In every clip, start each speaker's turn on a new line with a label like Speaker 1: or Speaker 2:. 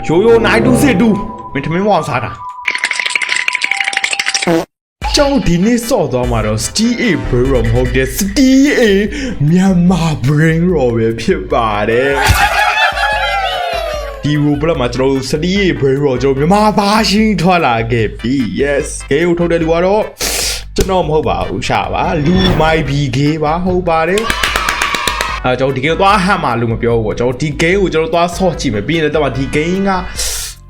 Speaker 1: ရိုးနိုင်တူစစ်တူမင်းထမင်းဝအောင်စားတာကျောင်းဒီနေ့စော့သွားမှာတော့ Steel A Brain Roll မဟုတ်တဲ့ Steel A မြန်မာ Brain Roll ပဲဖြစ်ပါတယ်ဒီ robot မှာကျွန်တော်တို့ Steel A Brain Roll ကျွန်တော်မြန်မာဘာရှင်းထွက်လာခဲ့ပြီ yes ဂေးကိုထုတ်တဲ့လူကတော့ကျွန်တော်မဟုတ်ပါဘူးရှာပါလူမိုက်ဘီဂေးပါဟုတ်ပါတယ်ကျွန်တော်ဒီ game သွားဟတ်မှာလို့မပြောဘူးပေါ့ကျွန်တော်ဒီ game ကိုကျွန်တော်သွားဆော့ကြည့်မယ်ပြီးရင်တော့ဒီ game က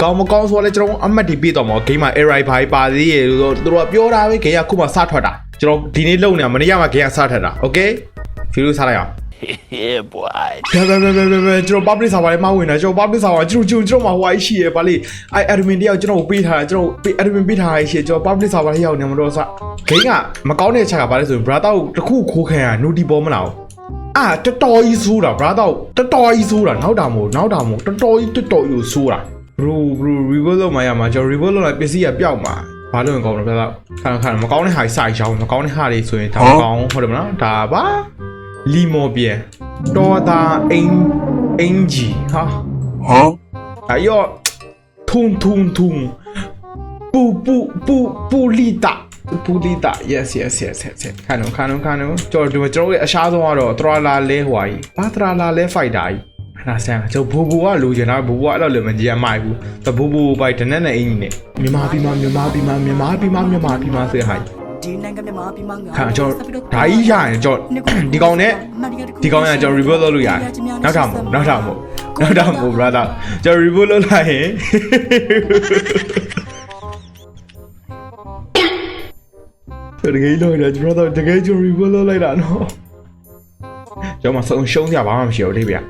Speaker 1: ကောင်းမကောင်းဆိုလဲကျွန်တော်အမှတ်တွေပြတော့မှာ game မှာ error ဘာပါသေးရေလို့သူတို့ကပြောတာပဲ game ကခုမှစထွက်တာကျွန်တော်ဒီနေ့လုံနေတာမနေ့ကမှ game ကစထွက်တာ okay ဖီလို့စားလိုက်အောင်
Speaker 2: Yeah boy
Speaker 1: ဘယ်ကျွန်တော် public server လေးမဝင်တာကျွန်တော် public server ကျွန်တော်မှာဟိုအရှိရပါလေအဲ admin တယောက်ကျွန်တော်ပေးထားတာကျွန်တော် admin ပေးထားရရှိကျွန်တော် public server လေးရောက်နေမှာတော့စ game ကမကောင်းတဲ့အချက်ကဘာလဲဆိုရင် brother ကိုတခုခိုးခံရ note ပေါ်မလားတော်တော်ကြီးဆိုးတာ brother တော်တော်ကြီးဆိုးတာနောက်တာမို့တော်တော်ကြီးဆိုးတာ bro reverse လုပ်မှရမှာကျွန်တော် reverse လုပ်လိုက်ပစ္စည်းကပျောက်မှာဘာလို့ကောင်းလဲ brother ခါမကောင်းတဲ့ဟာစိုက်ချောင်းမကောင်းတဲ့ဟာတွေဆိုရင်ဒါမကောင်းဟုတ်တယ်မလားဒါပါလီမော်ပြန်တော်တာအင်ဂျီဟာအယောထုံပူလီတာ yes ခါနုကျွန်တော်ရဲ့အရှားဆုံးကတော့ထရာလာလဲဟွာကြီးဘာထရာလာလဲဖိုက်တာကြီးနာဆန်ကျွန်တော်ဘူကလိုချင်တာဘူကအဲ့လိုလည်းမကြည့်ရမိုက်ဘူးတဘူပိုက်တနက်နဲ့အင်ကြီးနဲ့မြန်မာပြည်မှာဆိုဟာကြီး
Speaker 3: ဒီနိုင်ငံမြန်မာပြည်မှာငါ
Speaker 1: ခါကျွန်တော်ဓာကြီးရရင်ကျွန်တော်ဒီကောင်နဲ့ဒီကောင်ရကျွန်တော် reverse လုပ်လို့ရတယ်နောက်ထပ်မို့ brother ကျွန်တော် reverse လုပ်လိုက်ရင်တကယ်လို့ရတယ် brother တကယ်ကျွန်တော် reverse လုပ်လိုက်တာနော်ကျွန်တော်မရှုံးစရာဘာမှမရှိတော့လေဗျာ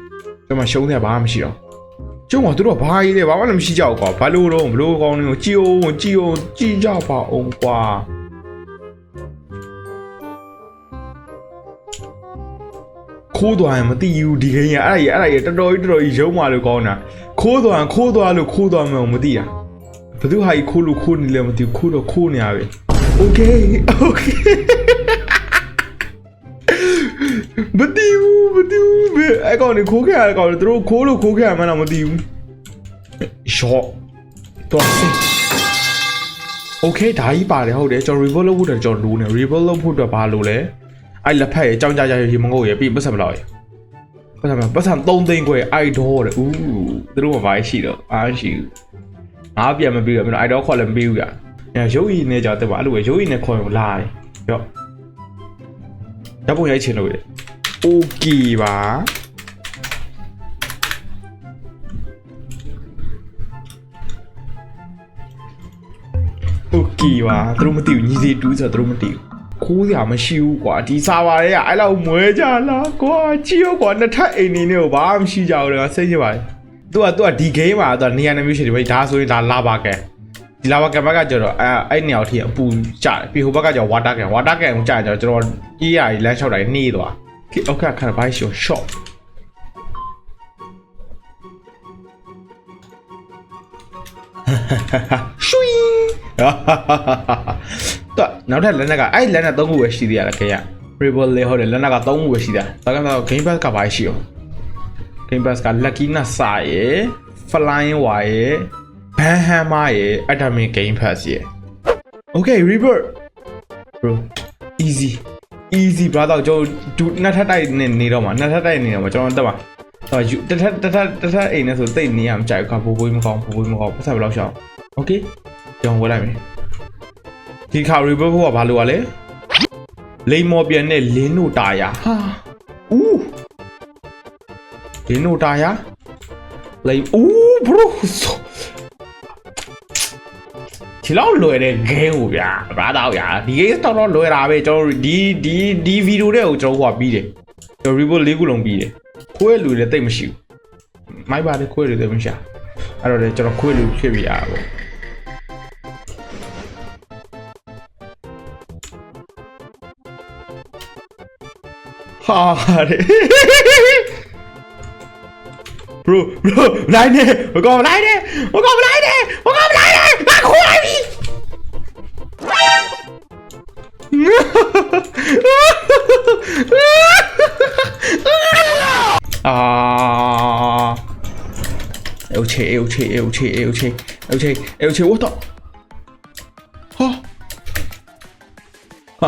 Speaker 1: ကျွန်တော်ရှုံးစရာဘာမှမရှိတော့ကျုံကတို့ကဘာကြီးလဲဘာမှလည်းမရှိကြဘူးကွာဘာလို့တော့ဘလို့ကောင်းနေကိုကြည့်ကြပါအောင်ကွာခိုးသွားရင်မသိဘူးဒီကိန်းကအဲ့ဒါတော်တော်ကြီးရုံးမှလို့ကောင်းတာခိုးသွားမှမသိတာဘယ်သူဟာကြီးခိုးနေလဲမသိဘူးခိုးနေရပဲ okay မသိဘူးအဲ့ကောင်ကိုခိုးခဲ့ရတဲ့ကောင်တို့ခိုးခဲ့ရမှန်းတော့မသိဘူးရှော့တော့စင် okay ဒါကြီးပါတယ်ဟုတ်တယ်ကျွန်တော် reverse လုပ်ဖို့တော့ကျွန်တော်လိုနေ reverse လုပ်ဖို့တော့ဘာလို့လဲအဲ့လက်ဖက်ရဲ့အကြောင်းကြားရေမငုတ်ရပြီးပတ်စံမလောက်ရပတ်စံ3သိန်းခွဲအိုက်ဒေါ်တဲ့ဦးသူတို့ကဘာရှိတော့အားရှိဘူးငါပြန်မပြီးတော့မင်းအိုက်ဒေါ်ခေါ်လည်းမပြီးဘူးကြာရုပ်ရည်နဲ့ကြောက်တယ်ပါအဲ့လိုပဲရုပ်ရည်နဲ့ခေါ်ရင်လာတယ်ရော့ရပ်ပုံရိုက်ချင်လို့ရ okay ပါokay ပါသူတို့မသိဘူးညီစီတူးဆိုတော့သူတို့မသိဘူးခိုးစရာမရှိဘူးကွာဒီစာပါတွေကအဲ့လောက်မွဲကြလားကွာကြည့်ရောကွာနှစ်ထပ်အိမ်နေနေကိုဘာမှမရှိကြဘူးလေစိတ်ချပါတယ်သူကဒီ game မှာသူကနေရာနှမျိုးရှိတယ်ပဲဒါဆိုရင်ဒါလာပါကဲဒီလာပါကဲဘက်ကကျတော့အဲ့နေရာထိအပူကျတယ်ပြီးဟိုဘက်ကကျတော့ water can ကိုကျကြတော့ကျွန်တော်ကြီးရည်လမ်းလျှောက်တိုင်းနှေးသွားokay ခါဘာရှိ shop ရှွီတော့နောက်ထပ်လက်နက်ကအဲ့လက်နက်3ခုပဲရှိသေးရလားခင်ဗျ Rebel လေဟုတ်တယ်လက်နက်က3ခုပဲရှိတာဒါကတော့ Game Pass ကဘာရှိရော Game Pass က Lucky နဲ့စာရယ် Flying Wire ရယ် Ban Hammer ရယ် Atomic Game Pass ရယ် Okay Rebel bro easy brother ကျွန်တော်နှစ်ထပ်တိုက်နေတော့မှာကျွန်တော်တက်မှာတထပ်အိမ်နဲ့ဆိုတိတ်နေရမကြိုက်ခါဘိုးမကောင်းပတ်ဆက်ဘယ်လောက်ရှောင်း Okay ကျွန်တော်ဝယ်လိုက်မယ်ဒီခါ reverse ကဘာလို့ လဲလိမ်မော်ပြန်နဲ့လင်းနိုတာယာဟာဦးလင်းနိုတာယာလိမ်ဦး bro ဒီလောက်လွယ်တဲ့ game ကိုဗျာဘာသာဗျာဒီ game တော်လွယ်တာပဲကျွန်တော်ဒီဗီဒီယိုတွေကိုကျွန်တော်ဟိုပြီးတယ်ကျွန်တော် reverse 4ခုလုံးပြီးတယ်ခွဲလူလည်းတိတ်မရှိဘူးမိုက်ပါတယ်ခွဲလူတိတ်မရှိအဲ့တော့လေကျွန်တော်ခွဲလူဖြစ်ပြရပါဘောဟာလေ bro လိုက်နေမကောလိုက်နေငါခွဲလိုက်ပြီ what the 哈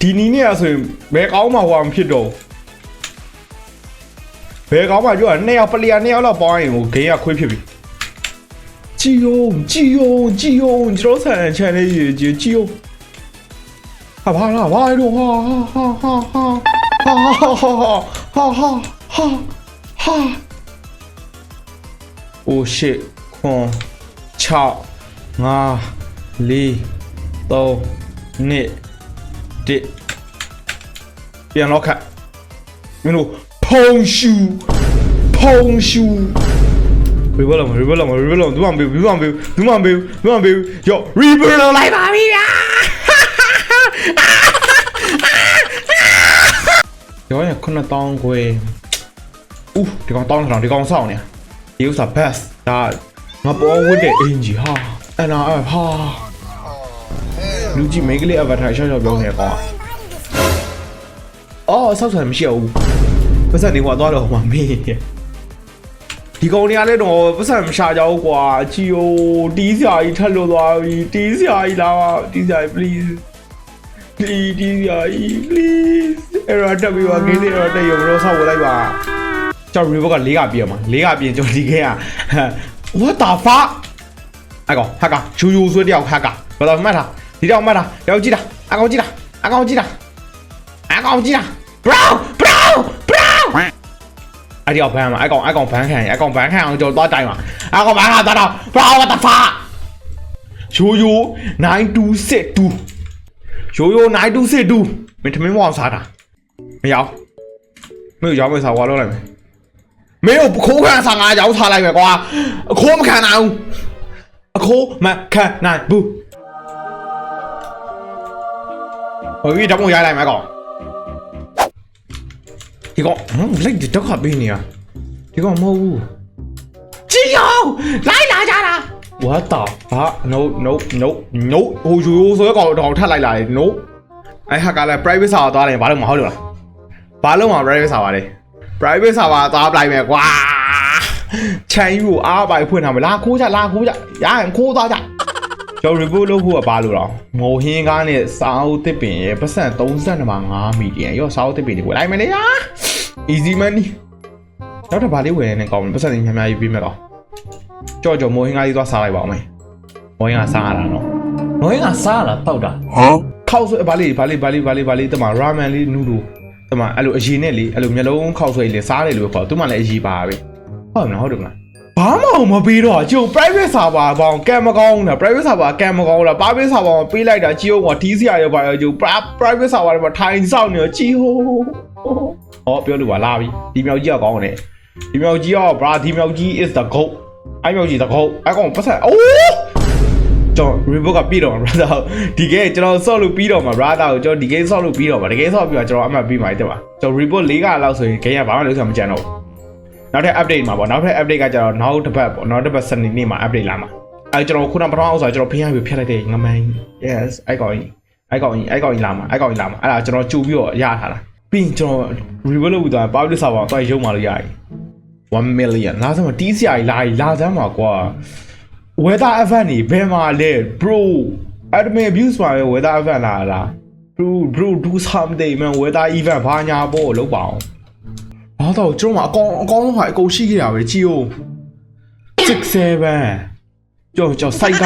Speaker 1: ဒီနီနဲ့ဆိုရင်ဘယ်ကောင်းမှဟိုမဖြစ်တော့ဘယ်ကောင်းမှပြော2ယောက်ပလီယာ2ယောက်လောက်ပေါင်းရင်ဟိုဂိမ်းကခွေးဖြစ်ပြီကြည်ယုံကျွန်တော်ဆန်ချန်လေးကြည်ယုံဟာဘာလားဘာလို့ဟာOh shit ခွန်6 5 4 3 2 1ပြန်လောက်ခတ်မင်းတို့ဖုံရှူreveal သူမှမပေးရော reveal လိုက်ပါပြီဗျာရောရ9000ခွေဦးဒီကောင်တောင်းထောင်ဒီကောင်စောင့်နေဒီဥစ္စာ best ဒါငါပေါ်ဝတ်တဲ့အင်ဂျီဟာအဲ့နာဟာလူကြီးမိန်းကလေး avatar ရှောက်ပြောနေကောင်အော်ဆောက်ဆံမရှိဘူးပတ်စံနေကွာသွားတော့မှမေးဒီကောင်တွေကလည်းတော့ပတ်စံမရှာကြဘူးကွာချီယိုတီးစရာကြီးထက်လို့သွားပြီတီးစရာကြီးလာတီးစရာကြီး please တီးစရာကြီး please အဲ့တော့တက်ပြီးပါဂိမ်းတွေတော့တက်ရုံတော့ဆောက်ဝလိုက်ပါကျွန်တော် report က4ကပြည့်မှာ4ကပြည့်ကျွန်တော်ဒီခဲက what the fuck အကောင်ဟာကယူဆွဲတယောက်ဟာကဘာလို့မှတ်တာဒီတော့မှတ်တာရောက်ကြည့်တာအကောင်ကြည့်တာ bro အဲ့ဒီအောင်ဘန်းမှာအကောင်ဘန်းခံအောင်ကျွန်တော်သွားတိုင်မှာအကောင်ဘန်းကတော့ bro what the fuck ယူ9262မင်းထမင်းမောင်စားတာမရောက်မင်းရောက်မယ်စားဝါလောက်လိုက်မယ်မင်းတို့ခိုးခံစားငါရောက်ထားလိုက်မယ်ကွာအခိုးမခံနိုင်ဘူးဟိုပြီးတော့မို့ရိုက်လိုက်မယ်ကောင်ဒီကောင်လိုက်တော့ခပေးနေရဒီကောင်မဟုတ်ဘူးကြည်ယောလိုက်လာကြတာ what the fuck no ဟိုယူဆိုတော့ကောင်ထပ်လိုက်လာတယ် no အဲ့ဟာကလည်း private server သွားတယ်ဘာလို့မဟုတ်လို့လားဘာလို့မှ private server လဲ private server သွားပလိုက်မယ်ကွာချန်ယူကိုအားပိုင်ဖွင့်ထားမယ်လာခိုးကြရရင်ခိုးသွားကြကျွန်တော် report လုပ်ဖို့ကဘာလို့တော့ငိုဟင်းကားနဲ့စာအုပ်တစ်ပင်ရဲ့ပတ်စံ32မှာ5မီလီယံရောစာအုပ်တစ်ပင်တွေဝယ်လိုက်မယ်လေ easy money နောက်တစ်ဘာလေးဝယ်နေကောင်းပတ်စံတွေများများရေးပေးမယ်ကောကြော်မိုးဟင်းကားလေးသွားစားလိုက်ပါဦးမယ်မိုးဟင်းကားစားရတာနော်မိုးဟင်းကားစားရတာတောက်တာခောက်ဆွဲဘာလေးတမ ramen လေးနူးတို့တမအဲ့လိုအရင်နဲ့လေအဲ့လိုမျက်လုံးခောက်ဆွဲလေးစားတယ်လို့ခေါ်သူမှလည်းအကြီးပါပဲဟုတ်မလားဘာမှမပေးတော့ကျုပ် private server ပေါင်းကံမကောင်းတာ private server ကံမကောင်းလား private server မှာပေးလိုက်တာကြီးဟုတ်ကွာတီးစရာရပါရောကျုပ် private server တွေမှာထိုင်စောင့်နေတော့ကြီးဟိုပြောလို့ပါလာပြီဒီမြောက်ကြီးကကောင်းတယ်ဒီမြောက်ကြီးက bra ဒီမြောက်ကြီး is the goat အဲ့မြောက်ကြီး the goat အဲ့ကောင်ပတ်ဆက်အိုးကျွန်တော် report ကပြီးတော့မှာ brother ဒီကဲကျွန်တော်ဆော့လို့ပြီးတော့မှာ brother ကိုကျွန်တော်ဒီကဲဆော့လို့ပြီးတော့မှာဒီကဲဆော့ပြီးတော့ကျွန်တော်အမှတ်ပြီးမှာတဲ့ပါကျွန်တော် report 4ကလောက်ဆိုရင်ဂိမ်းကဘာမှလုပ်ဆောင်မကြမ်းတော့နောက်ထပ် update မှာပေါ့နောက်ထပ် update ကကျတော့နောက်တစ်ပတ်ပေါ့နောက်တစ်ပတ်စနေနေ့မှာ update လာမှာအဲကျွန်တော်ခုနပထမအောင်ဆိုကျွန်တော်ဖျက်လိုက်တဲ့ငမန်း yes အဲ့ကောင်ကြီးလာမှာအဲ့ဒါကျွန်တော်ကြိုပြီးတော့ရထားတာပြီးရင်ကျွန်တော် review လုပ်ပြီးတော့ public server တော့ရုံမှလို့ရပြီ1 million လာစမ်းမတီးစရာကြီးလာစမ်းမှာကွာ weather event နေဘယ်မှာလဲ bro admin abuse ပါပဲ weather event လာလား bro do something man weather event ဘာညာပေါ့လုပ်ပါအောင်ဘာတော့ကျွန်တော်အကောင်လုံးဟာအကုန်ရှိခဲ့တာပဲကြည်ဦး67ကျော်စိုက်က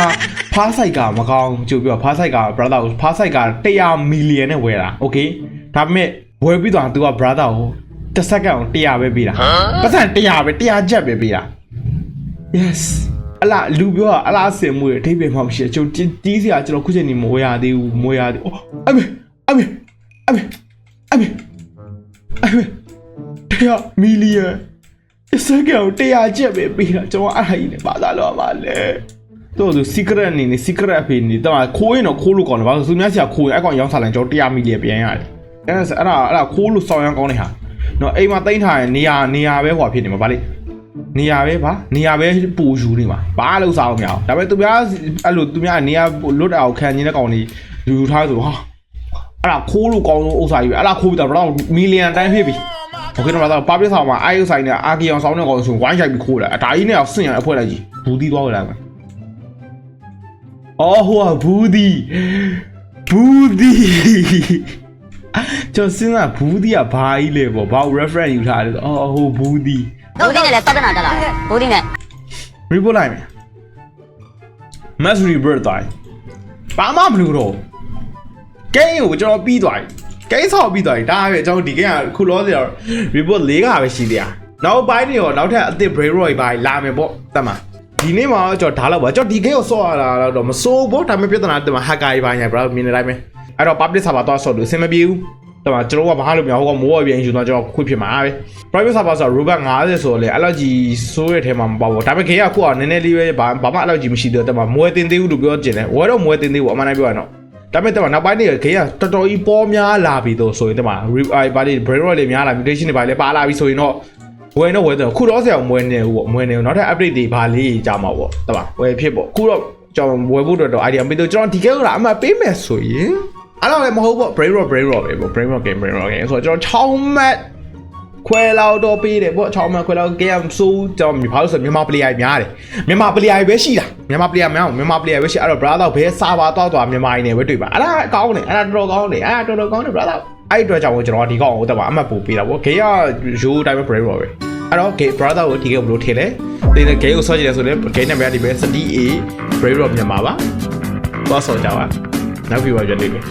Speaker 1: ဖားစိုက်ကမကောင်းကြိုပြောဖားစိုက်က brother ကိုဖားစိုက်က100 million နဲ့ဝယ်တာ okay ဒါပေမဲ့ဝယ်ပြီးတော့ तू က brother ကိုတစ်စက္ကန့်100ပဲပေးတာပတ်စံ100ပဲ100ချက်ပဲပေးတာ yes အလားလူပြောအလားစင်မှုအထိပ္ပယ်မှမရှိကျွန်တော်တီးစရာကျွန်တော်ခုချိန်နေမဝယ်ရသေးဘူးအမေ100 million တစ်စက္ကန့်100ချက်ပဲပေးတာကျွန်တော်အဲ့ဒါကြီးနဲ့ဘာသာလို့ပါလဲတို့ဆို secret အနေနဲ့ secret အဖေနေတော့ခိုးရင်တော့ခိုးလို့ကောင်းတယ်ဘာလို့သူများဆရာခိုးရင်အကောင်ရောင်းစားလိုက်ကျွန်တော်100 million ပြန်ရတယ်အဲ့ဒါခိုးလို့စောင်းရမ်းကောင်းတဲ့ဟာနော်အိမ်မှာတိန်းထားရင်နေရာပဲဟွာဖြစ်နေမှာဗါလေနေရာပဲပူယူနေမှာဘာလို့စားလို့မရအောင်ဒါပေမဲ့သူများအဲ့လိုသူများနေရာလွတ်အောင်ခံနေတဲ့ကောင်တွေယူထားဆိုဟာ အဲ့ဒါခိုးလို့ကောင်းလို့ဥစ္စာကြီးပဲအဲ့ဒါခိုးပြီးတော့မီလီယံတိုင်းဖြစ်ပြီโอเคတော့ပါပစ်ဆောင်မှာအိုက်ဆိုင်နဲ့အာကီအောင်ဆောင်းတဲ့ကောင်ဆိုဝိုင်းရိုက်ပြီးခိုးတယ်အဒါကြီးနဲ့အောင်ဆင့်ရအဖွဲလိုက်ကြီးဘူးတီးသွားကြတယ်အော်ဟိုကဘူးတီကျွန်တော်စဉ်းစားဘူးတီကဘာကြီးလဲပေါ့ဘာ reference ယူထားတယ်အော်ဟိုဘူးတီ
Speaker 2: ဘူးဒီနဲ့လည်းသတ်တနာတက်လာတယ်ဘူးဒီနဲ့
Speaker 1: report လိုက်မယ် mass rebirth တိုင်းဘာမှမလုပ်တော့ဂိမ်းကိုကျွန်တော်ပြီးသွားပြီဂိမ်းဆောက်ပြီးသွားပြီဒါပဲကျွန်တော်ဒီဂိမ်းကခုလောဆယ်တော့ report ၄ကပဲရှိသေးတာနောက်ပိုင်းတွေရောနောက်ထပ်အသစ် brain roy ပါလာမယ်ပေါ့တတ်မှာဒီနေ့မှာကျွန်တော်ဒါတော့ပါကျွန်တော်ဒီဂိမ်းကိုဆော့ရတာတော့မစိုးဘူးဒါပေမဲ့ပြဿနာတက်မှာ hacker ကြီးပါညာ bro မြင်နေတိုင်းပဲအဲ့တော့ public server တော့ဆော့လို့အဆင်မပြေဘူးတမကျွန်တော်ကဘာလို့မရဟိုကမိုးအပြင်ယူတော့ကျွန်တော်ခွင့်ဖြစ်မှာပဲ private server ဆိုတော့ robot 50ဆိုတော့လေအဲ့လောက်ကြီးစိုးရတဲ့ထဲမှာမပါဘူးဒါပေမဲ့ခေကခုကနည်းနည်းလေးပဲဘာမှအဲ့လောက်ကြီးမရှိတော့တမမွဲတင်သေးဘူးလို့ပြောကျင်တယ်ဝဲတော့မွဲတင်သေးဘူးအမှန်တမ်းပြောရတော့ဒါပေမဲ့တမနောက်ပိုင်းတွေခေကတော်တော်ကြီးပေါ်များလာပြီတော့ဆိုရင်တမဘာလေး brain rot တွေများလာ mutation တွေဘာလဲပါလာပြီဆိုရင်တော့ဝဲတော့ခုတော့ဆရာမွဲနေဘူးပေါ့မွဲနေဘူးနောက်ထပ် update တွေဘာလေးကြာမှာပေါ့တမဝဲဖြစ်ပေါ့ခုတော့ကျွန်တော်ဝဲဖို့တော့ idea ပေးတော့ကျွန်တော်ဒီကဲကအမှပေးမယ်ဆိုရင်အဲ့တော့လည်းမဟုတ်ပေါ့ brain rot ပဲပေါ့ brain rot game ဆိုတော့ကျွန်တော်6မှတ်ခွဲလောက်တော့ပေးတယ်ပေါ့6မှတ်ခွဲလောက် game ဆိုကျွန်တော်ဘာလို့ဆိုမြန်မာ player များတယ်မြန်မာ player ပဲရှိတာမြန်မာ player များအောင်မြန်မာ player ပဲရှိအဲ့တော့ brother ဘယ် server တော့မြန်မာနေပဲတွေ့ပါအဲ့ဒါကောင်းတယ်အဲ့ဒါတော်တော်ကောင်းတယ်အဲ့ဒါတော်တော်ကောင်းတယ် brother အဲ့အတွက်ကြောင့်ကျွန်တော်ဒီကောင်ကိုတက်ပါအမှတ်ပို့ပေးတာပေါ့ game က ရိုးတိုင်းပဲ brain rot ပဲအဲ့တော့ game brother ကိုဒီ game ဘယ်လိုထင်လဲဒီ game ကိုဆော့ကြည့်တယ်ဆိုလည်း game နံပါတ်ဒီပဲ CD A brain rot မြန်မာပါတော့ဆော့ကြပါနောက်ပြီးပါကြလိမ့်မယ်